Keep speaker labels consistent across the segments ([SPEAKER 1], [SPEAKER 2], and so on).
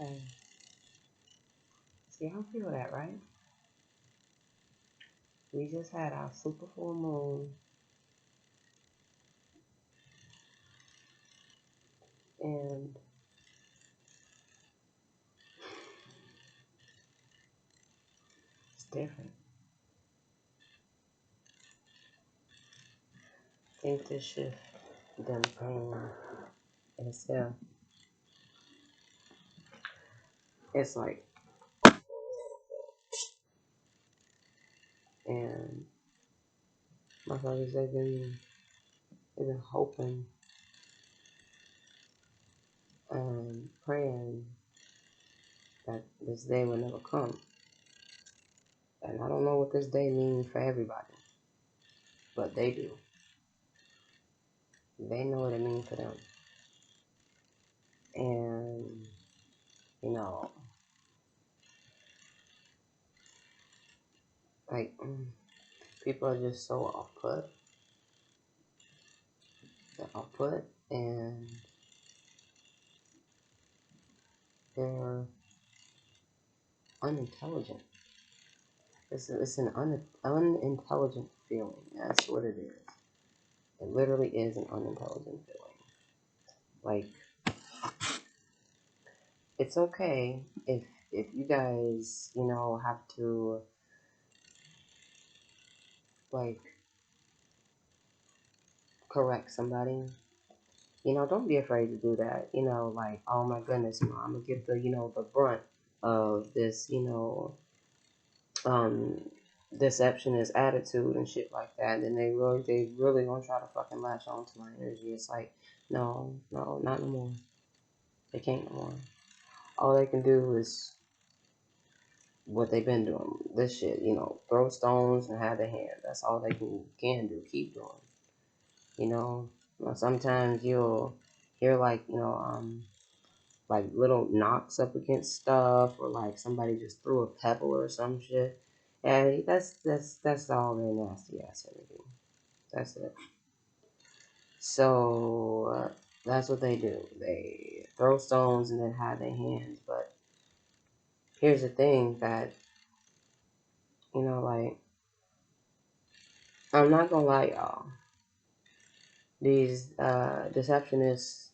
[SPEAKER 1] Okay. See, I feel that, right? We just had our super full moon, and it's different. I think this shift, them pain itself, it's like, and motherfuckers, they've been hoping and praying that this day will never come. And I don't know what this day means for everybody, but they do. They know what it means for them. And, you know, like, people are just so off put, and they're unintelligent. It's an unintelligent feeling. That's what it is. It literally is an unintelligent feeling. Like, it's okay if you guys, have to, like, correct somebody. Don't be afraid to do that. Like, oh my goodness, I'm gonna get the brunt of this, um, deceptionist attitude and shit like that. And then they really gonna try to fucking latch on to my energy. It's like, no, no, not no more. They can't no more. All they can do is what they've been doing. This shit, throw stones and have their hand. That's all they can do. Keep doing. You know, sometimes you'll hear like little knocks up against stuff, or like somebody just threw a pebble or some shit. And that's all their nasty ass energy. That's it. So that's what they do. They throw stones and then hide their hands. But here's the thing that like, I'm not gonna lie, y'all. These deceptionists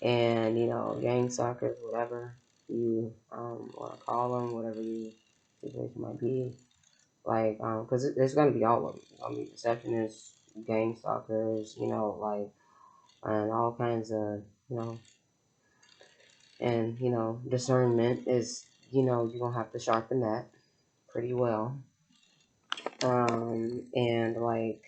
[SPEAKER 1] and gang suckers, whatever you want to call them, whatever you situation might be, like because there's gonna be all of them. There's gonna be deceptionists, gang stalkers, like, and all kinds of and discernment is, you're gonna have to sharpen that pretty well. And like,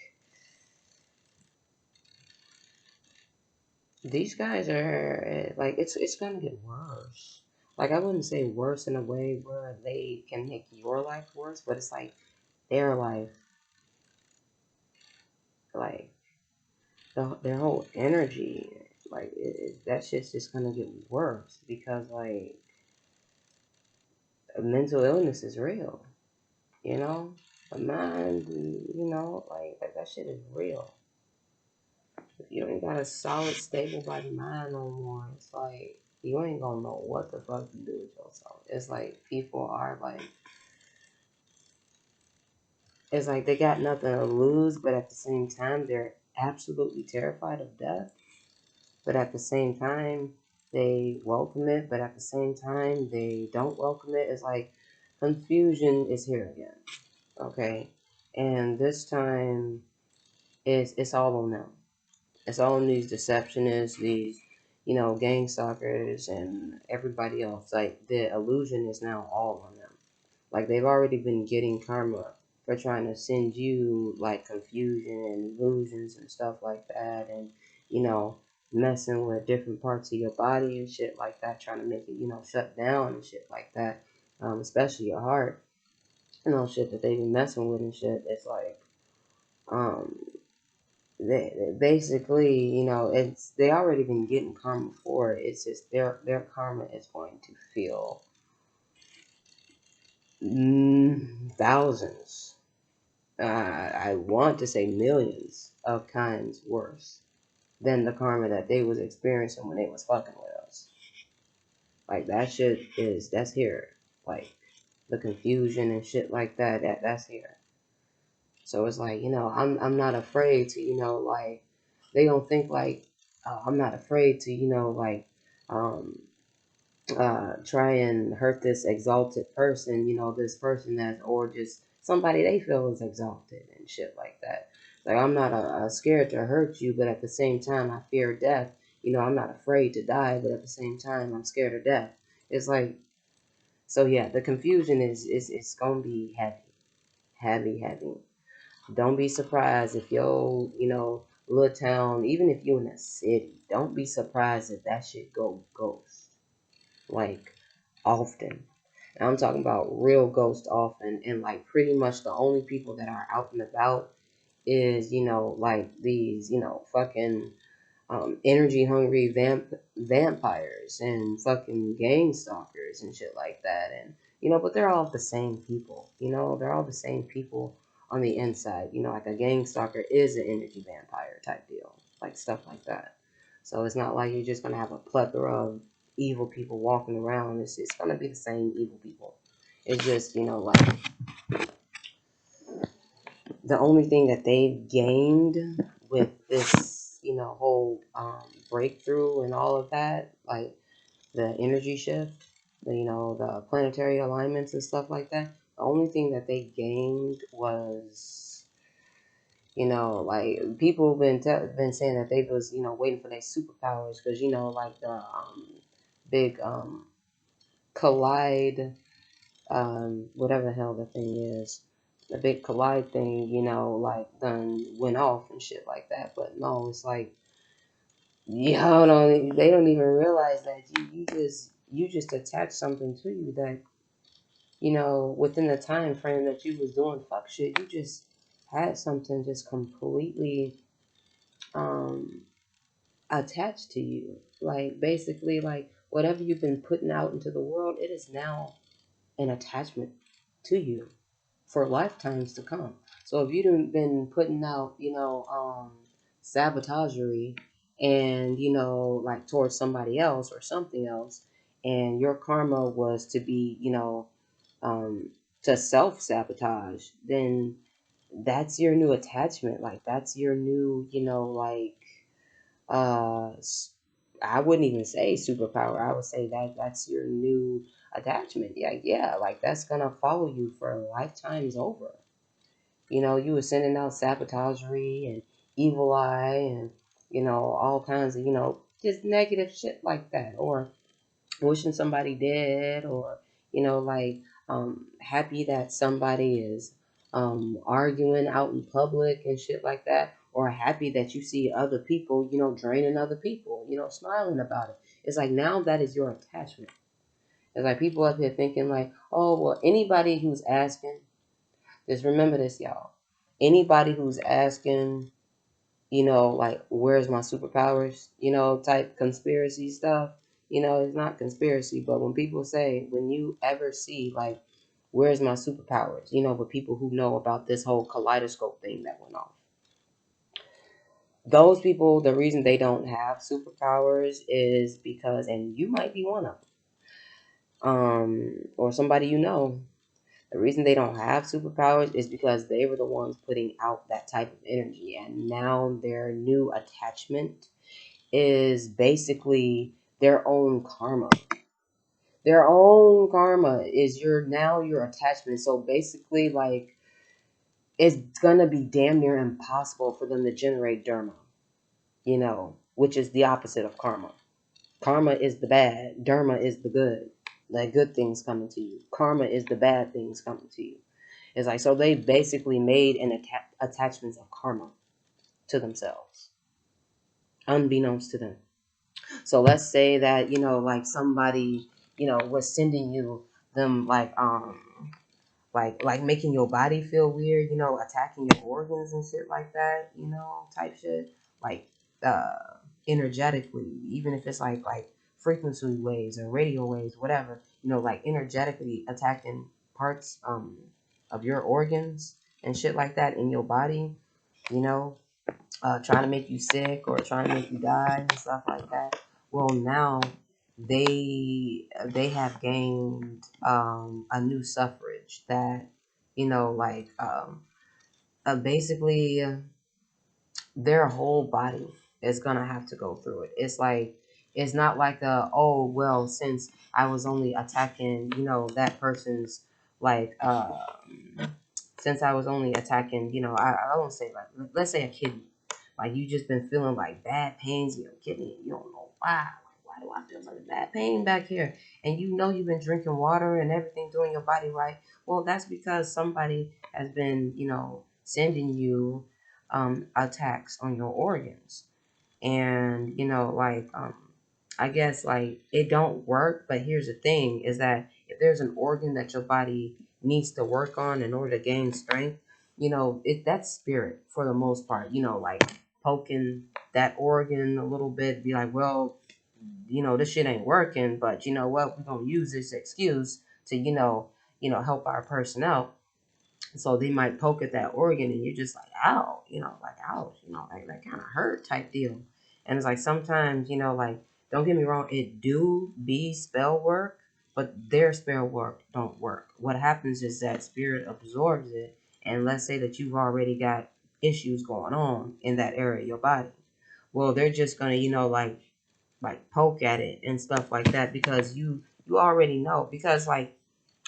[SPEAKER 1] these guys are like, it's gonna get worse. Like, I wouldn't say worse in a way where they can make your life worse, but it's like their life, like their whole energy, like that shit's just gonna get worse because like mental illness is real, you know. A mind, like that shit is real. If you ain't got a solid, stable body mind no more, it's like you ain't gonna know what the fuck to do with yourself. It's like people are like, it's like they got nothing to lose, but at the same time, they're absolutely terrified of death. But at the same time, they welcome it, but at the same time, they don't welcome it. It's like confusion is here again. Okay. And this time, it's all on them. It's all on these deceptionists, these, gang stalkers, and everybody else. Like, the illusion is now all on them. Like, they've already been getting karma for trying to send you, like, confusion and illusions and stuff like that. And, messing with different parts of your body and shit like that, trying to make it, shut down and shit like that. Especially your heart. Shit that they've been messing with and shit. It's like, um, they basically, it's they already been getting karma for it. It's just their karma is going to feel thousands. I want to say millions of times worse than the karma that they was experiencing when they was fucking with us. Like that shit that's here. Like the confusion and shit like that's here. So it's like, I'm not afraid to, like they don't think like I'm not afraid to, like um try and hurt this exalted person, this person that's, or just somebody they feel is exalted and shit like that. Like, I'm not scared to hurt you, but at the same time, I fear death. I'm not afraid to die, but at the same time, I'm scared of death. It's like, so yeah, the confusion is it's gonna be heavy, heavy, heavy. Don't be surprised if little town, even if you in a city, don't be surprised if that shit go ghost. Like, often. And I'm talking about real ghost often, and like pretty much the only people that are out and about is, like these, fucking energy hungry vampires and fucking gang stalkers and shit like that. And, but they're all the same people, they're all the same people on the inside. Like a gang stalker is an energy vampire type deal, like stuff like that. So it's not like you're just going to have a plethora of evil people walking around. It's going to be the same evil people. It's just, like the only thing that they've gained with this, whole breakthrough and all of that, like the energy shift, the planetary alignments and stuff like that, the only thing that they gained was, like people been saying that they was, waiting for their superpowers because, like the big collide, whatever the hell the thing is, the big collide thing, like done went off and shit like that. But no, it's like, they don't even realize that you just attach something to you that, within the time frame that you was doing fuck shit, you just had something just completely um attached to you. Like basically like whatever you've been putting out into the world, it is now an attachment to you for lifetimes to come. So if you've been putting out, sabotagery and, like towards somebody else or something else, and your karma was to be, um, to self sabotage, then that's your new attachment. Like that's your new, like, I wouldn't even say superpower. I would say that's your new attachment. Yeah, yeah, like that's gonna follow you for lifetimes over. You were sending out sabotagery and evil eye and all kinds of just negative shit like that, or wishing somebody dead, or like happy that somebody is arguing out in public and shit like that, or happy that you see other people draining other people, smiling about it. It's like now that is your attachment. It's like people up here thinking like, oh well, anybody who's asking, just remember this, y'all. Anybody who's asking, like, where's my superpowers, type conspiracy stuff, it's not conspiracy, but when people say, when you ever see, like, where's my superpowers, but people who know about this whole kaleidoscope thing that went off, those people, the reason they don't have superpowers is because, and you might be one of them, or somebody the reason they don't have superpowers is because they were the ones putting out that type of energy, and now their new attachment is basically their own karma. Their own karma is your attachment. So basically, like, it's gonna be damn near impossible for them to generate dharma, which is the opposite of karma. Karma is the bad, dharma is the good. Like good things coming to you. Karma is the bad things coming to you. It's like, so they basically made an attachments of karma to themselves, unbeknownst to them. So let's say that, like somebody, was sending you them like making your body feel weird, attacking your organs and shit like that, type shit. Like energetically, even if it's like frequency waves or radio waves, whatever, like energetically attacking parts of your organs and shit like that in your body, you know, trying to make you sick or trying to make you die and stuff like that. Well, now they have gained a new suffrage that, like basically their whole body is gonna have to go through it. It's like it's not like oh well, since I was only attacking that person's like since I was only attacking I won't say like let's say a kidney, like you just been feeling like bad pains in your kidney and you don't know why. Like, why do I feel such a bad pain back here? And you've been drinking water and everything doing your body right. Well, that's because somebody has been sending you attacks on your organs. And like I guess like it don't work, but here's the thing is that if there's an organ that your body needs to work on in order to gain strength, that's spirit for the most part, like poking that organ a little bit, be like, well, this shit ain't working, but you know what, we're gonna use this excuse to help our person out. So they might poke at that organ and you're just like, ow, like, ouch, like that kind of hurt type deal. And it's like sometimes, like, don't get me wrong, it do be spell work, but their spell work don't work. What happens is that spirit absorbs it, and let's say that you've already got issues going on in that area of your body. Well, they're just gonna, like poke at it and stuff like that because you already know because like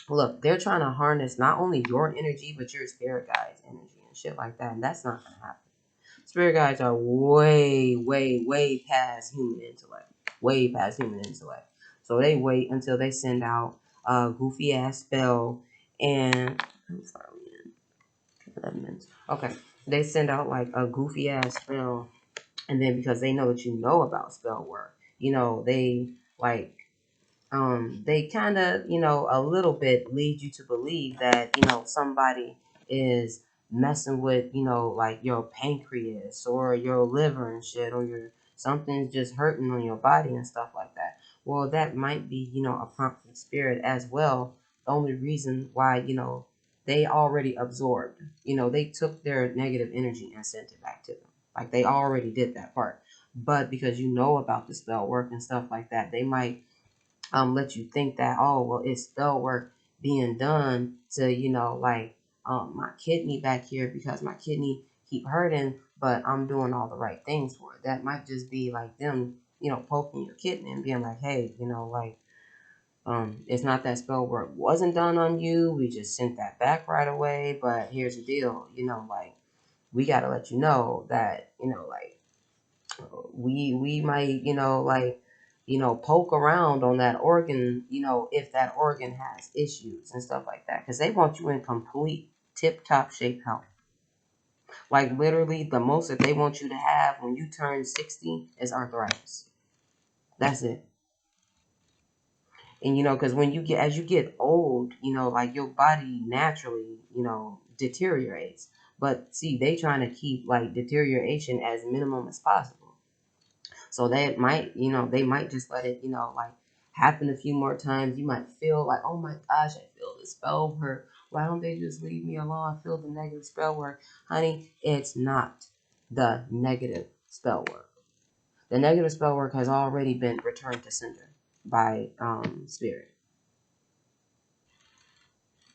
[SPEAKER 1] look, they're trying to harness not only your energy, but your spirit guides' energy and shit like that. And that's not going to happen. Spirit guides are way, way, way past human intellect. Way past human intellect. So they wait until they send out a goofy ass spell. And I'm sorry, 11 minutes. Okay. They send out like a goofy ass spell. And then because they know that you know about spell work, they like they kind of, a little bit lead you to believe that, somebody is messing with, like your pancreas or your liver and shit, or your something's just hurting on your body and stuff like that. Well, that might be, a prompt from spirit as well. The only reason why, they already absorbed, they took their negative energy and sent it back to them. Like they already did that part. But because you know about the spell work and stuff like that, they might let you think that, oh well, it's spell work being done to like my kidney back here because my kidney keep hurting, but I'm doing all the right things for it. That might just be like them poking your kidney and being like, hey, like it's not that spell work wasn't done on you, we just sent that back right away, but here's the deal, like we got to let you know that like we might like poke around on that organ if that organ has issues and stuff like that because they want you in complete tip top shape health. Like literally the most that they want you to have when you turn 60 is arthritis. That's it. And because when you get as you get old, like your body naturally deteriorates, but see they trying to keep like deterioration as minimum as possible. So that might, they might just let it, like happen a few more times. You might feel like, oh my gosh, I feel the spell work. Why don't they just leave me alone? I feel the negative spell work. Honey, it's not the negative spell work. The negative spell work has already been returned to sender by spirit,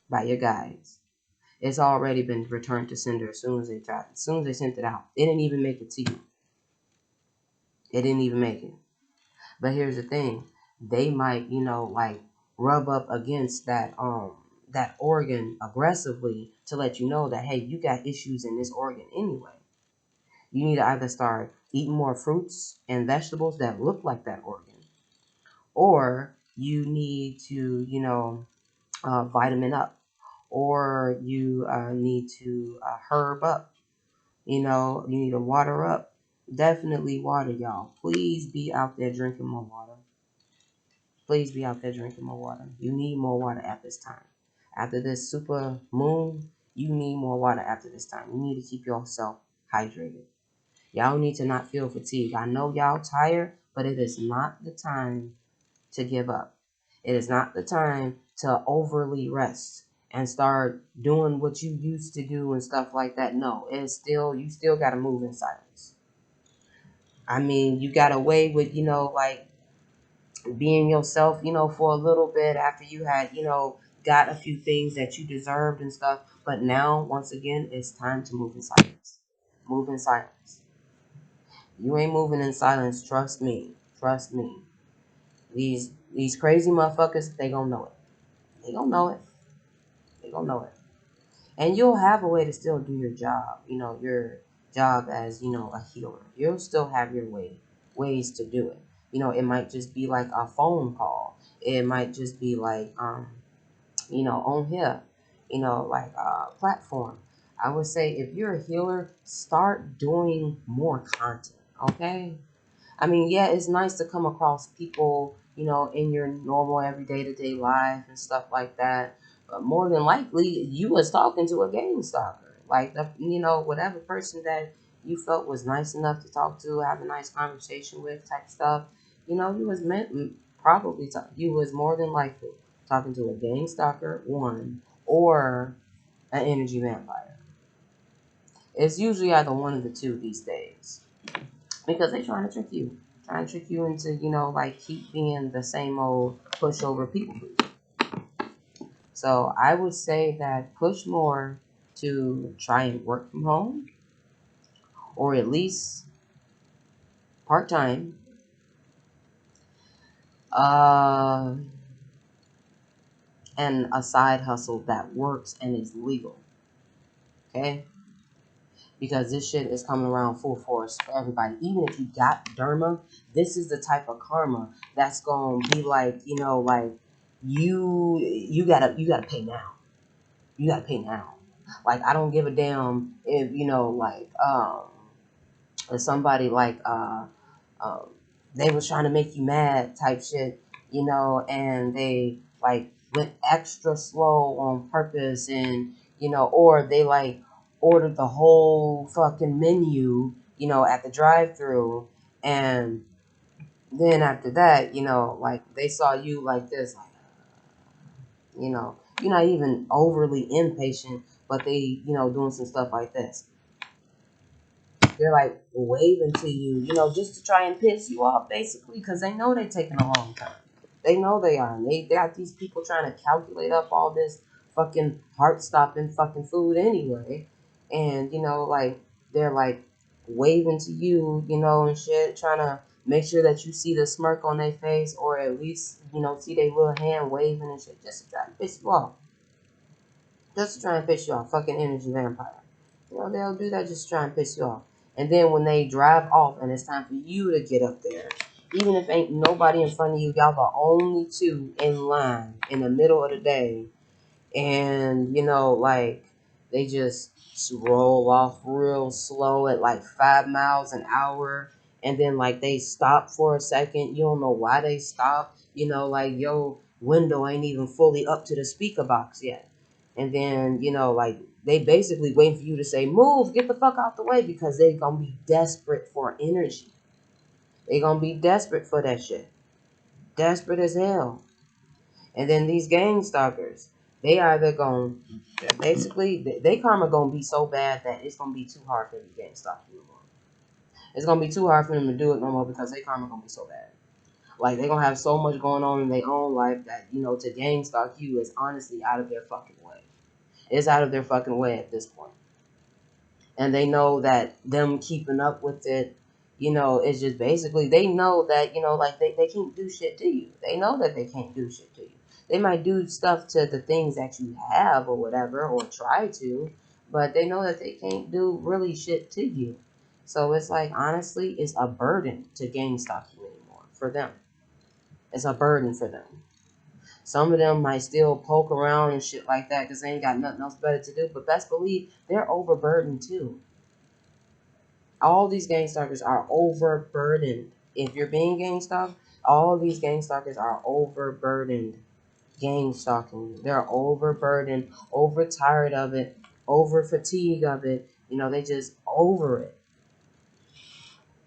[SPEAKER 1] by your guides. It's already been returned to sender as soon as they tried, as soon as they sent it out. It didn't even make it to you. It didn't even make it. But here's the thing, they might, like rub up against that organ aggressively to let you know that hey, you got issues in this organ anyway. You need to either start eating more fruits and vegetables that look like that organ, or you need to, vitamin up, or you need to herb up. You need to water up. Definitely water, y'all. Please be out there drinking more water. Please be out there drinking more water. You need more water at this time. After this super moon, you need more water after this time. You need to keep yourself hydrated. Y'all need to not feel fatigue. I know y'all tired, but it is not the time to give up. It is not the time to overly rest and start doing what you used to do and stuff like that. No, it's still, you still got to move in silence. I mean, you got away with, like being yourself, for a little bit after you had, got a few things that you deserved and stuff. But now, once again, it's time to move in silence. Move in silence. You ain't moving in silence. Trust me. Trust me. These crazy motherfuckers, they gonna know it. They gonna know it. They gonna know it. And you'll have a way to still do your job. Your job as, a healer. You'll still have your ways to do it. It might just be like a phone call. It might just be like on here, like a platform. I would say if you're a healer, start doing more content, okay? I mean, yeah, it's nice to come across people, in your normal everyday to day life and stuff like that. But more than likely, you was talking to a game stalker, like whatever person that you felt was nice enough to talk to, have a nice conversation with, type stuff. You was probably you was more than likely talking to a game stalker, one, or an energy vampire. It's usually either one of the two these days because they're trying to trick you into, like keep being the same old pushover people pleaser. So I would say that push more to try and work from home, or at least part time, uh, and a side hustle that works and is legal. Okay, because this shit is coming around full force for everybody. Even if you got derma, this is the type of karma that's gonna be like, like you gotta pay now. You gotta pay now. Like I don't give a damn if like if somebody like um they was trying to make you mad type shit, and they like went extra slow on purpose, and or they like ordered the whole fucking menu, at the drive-through, and then after that, like they saw you like this, like you're not even overly impatient, but they, doing some stuff like this. They're like waving to you, just to try and piss you off, basically, because they know they're taking a long time. They know they are. And they got these people trying to calculate up all this fucking heart stopping fucking food anyway. And, like, they're like waving to you, and shit, trying to make sure that you see the smirk on their face, or at least, see their little hand waving and shit, just to try and piss you off. Just to try and piss you off. Fucking energy vampire. They'll do that just to try and piss you off. And then when they drive off and it's time for you to get up there, even if ain't nobody in front of you, y'all the only two in line in the middle of the day, and like they just roll off real slow at like 5 miles an hour, and then like they stop for a second. You don't know why they stop. Like your window ain't even fully up to the speaker box yet, and then like they basically waiting for you to say move, get the fuck out the way, because they gonna be desperate for energy. They gonna be desperate for that shit, desperate as hell. And then these gang stalkers, they either going basically they karma gonna be so bad that it's gonna be too hard for them to gang stalk you no more. It's gonna be too hard for them to do it no more because they karma gonna be so bad. Like they gonna have so much going on in their own life that to gang stalk you is honestly out of their fucking way. It's out of their fucking way at this point. And they know that them keeping up with it, it's just basically they know that, like they can't do shit to you. They know that they can't do shit to you. They might do stuff to the things that you have or whatever, or try to, but they know that they can't do really shit to you. So it's like, honestly, it's a burden to gang stalk you anymore for them. It's a burden for them. Some of them might still poke around and shit like that because they ain't got nothing else better to do, but best believe they're overburdened too. All these gang stalkers are overburdened. If you're being gang stalked, all these gang stalkers are overburdened. Gang stalking. They're overburdened, overtired of it, over fatigue of it. They just over it.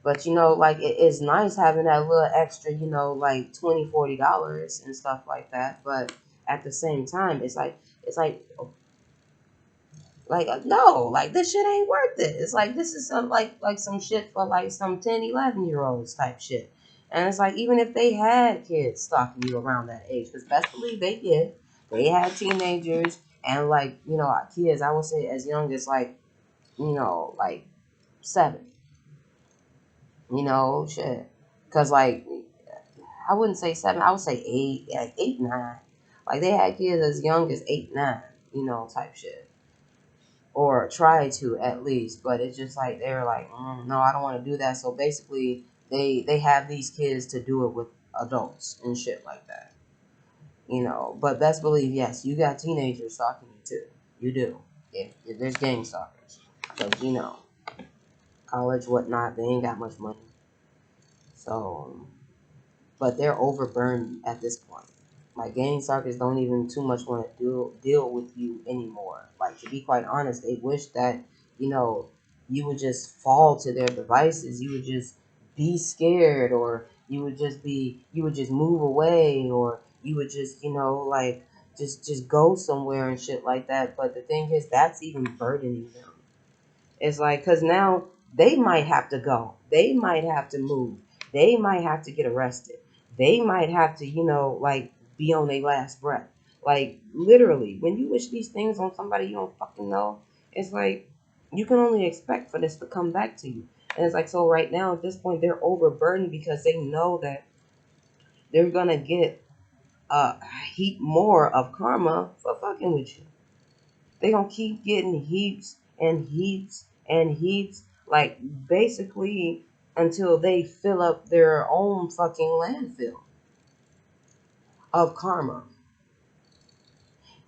[SPEAKER 1] But like it's nice having that little extra, like $20, $40 and stuff like that. But at the same time, it's like no, like this shit ain't worth it. It's like this is some like some shit for like some 10, 11 year olds type shit. And it's like, even if they had kids stalking you around that age, because best believe they did. They had teenagers and, like, you know, kids, I would say as young as, like, you know, like 7. You know, shit. Because, like, I wouldn't say 7, I would say 8, like 8, 9. Like, they had kids as young as 8, 9, you know, type shit. Or try to, at least. But it's just like, they were like, no, I don't want to do that. So basically, they have these kids to do it with adults and shit like that. You know, but best believe, yes, you got teenagers stalking you too. You do. If there's gang stalkers. Because, you know, college, whatnot, they ain't got much money. So, but they're overburdened at this point. Like, gang stalkers don't even too much want to deal with you anymore. Like, to be quite honest, they wish that, you know, you would just fall to their devices. You would just be scared, or you would just move away, or you would just, you know, like, just go somewhere and shit like that. But the thing is, that's even burdening them. It's like, because now they might have to go. They might have to move. They might have to get arrested. They might have to, you know, like, be on their last breath. Like, literally, when you wish these things on somebody you don't fucking know, it's like, you can only expect for this to come back to you. And it's like, so right now, at this point, they're overburdened because they know that they're going to get a heap more of karma for fucking with you. They're going to keep getting heaps and heaps and heaps, like, basically until they fill up their own fucking landfill of karma.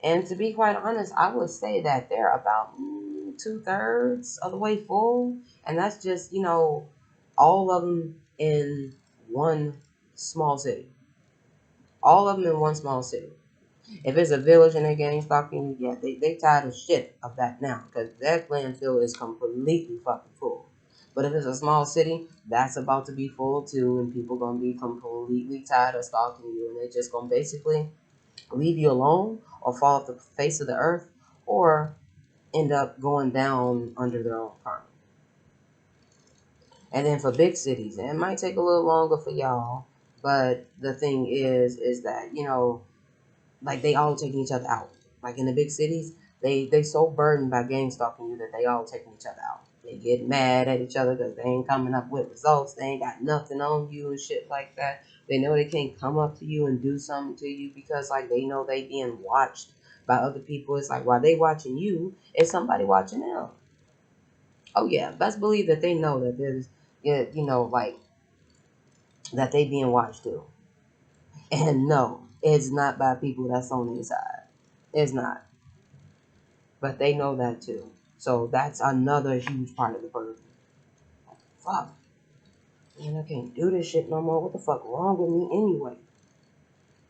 [SPEAKER 1] And to be quite honest, I would say that they're about 2/3 of the way full. And that's just, you know, all of them in one small city. All of them in one small city. If it's a village and they're gang stalking, yeah, they tired of shit of that now, because that landfill is completely fucking full. But if it's a small city, that's about to be full too, and people gonna be completely tired of stalking you, and they're just gonna basically leave you alone, or fall off the face of the earth, or end up going down under their own karma. And then for big cities, and it might take a little longer for y'all, but the thing is that, you know, like, they all taking each other out. Like, in the big cities, they so burdened by gang stalking you that they all taking each other out. They get mad at each other because they ain't coming up with results. They ain't got nothing on you and shit like that. They know they can't come up to you and do something to you because, like, they know they being watched by other people. It's like, while they watching you, is somebody watching them. Oh yeah, best believe that they know that there's, yeah, you know, like, that they being watched too. And no, it's not by people that's on their side. It's not. But they know that too. So that's another huge part of the burden. Fuck. Man, I can't do this shit no more. What the fuck wrong with me anyway?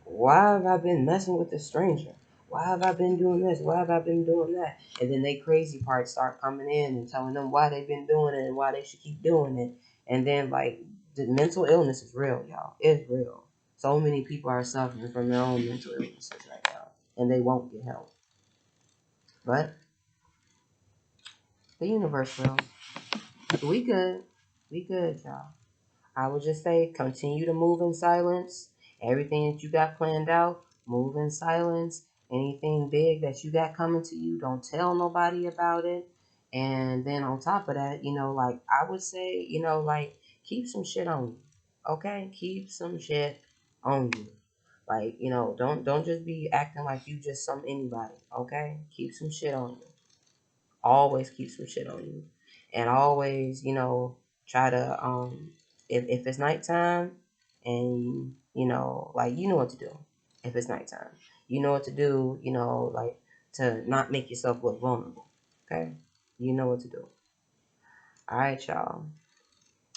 [SPEAKER 1] Why have I been messing with this stranger? Why have I been doing this? Why have I been doing that? And then they crazy parts start coming in and telling them why they've been doing it and why they should keep doing it. And then, like, the mental illness is real, y'all. It's real. So many people are suffering from their own mental illnesses right now. And they won't get help. But the universe will. We good. We good, y'all. I would just say continue to move in silence. Everything that you got planned out, move in silence. Anything big that you got coming to you, don't tell nobody about it. And then on top of that, you know, like, I would say, you know, like, keep some shit on you. Okay? Keep some shit on you. Like, you know, don't just be acting like you just some anybody. Okay? Keep some shit on you. Always keep some shit on you. And always, you know, try to if it's nighttime, and, you know, like, you know what to do. If it's nighttime, you know what to do, you know, like, to not make yourself look vulnerable. Okay? You know what to do. All right, y'all.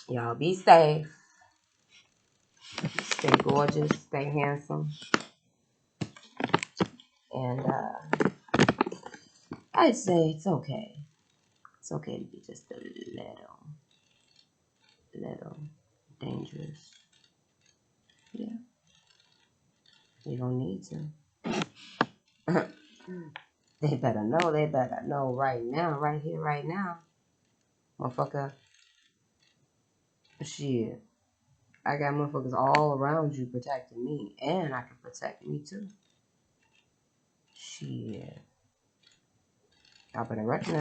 [SPEAKER 1] Y'all be safe. Stay gorgeous, stay handsome. And I'd say it's okay. It's okay to be just a little dangerous. Yeah. You don't need to. They better know. They better know right now, right here, right now. Motherfucker. Shit. I got motherfuckers all around you protecting me, and I can protect me too. Shit. Y'all better recognize.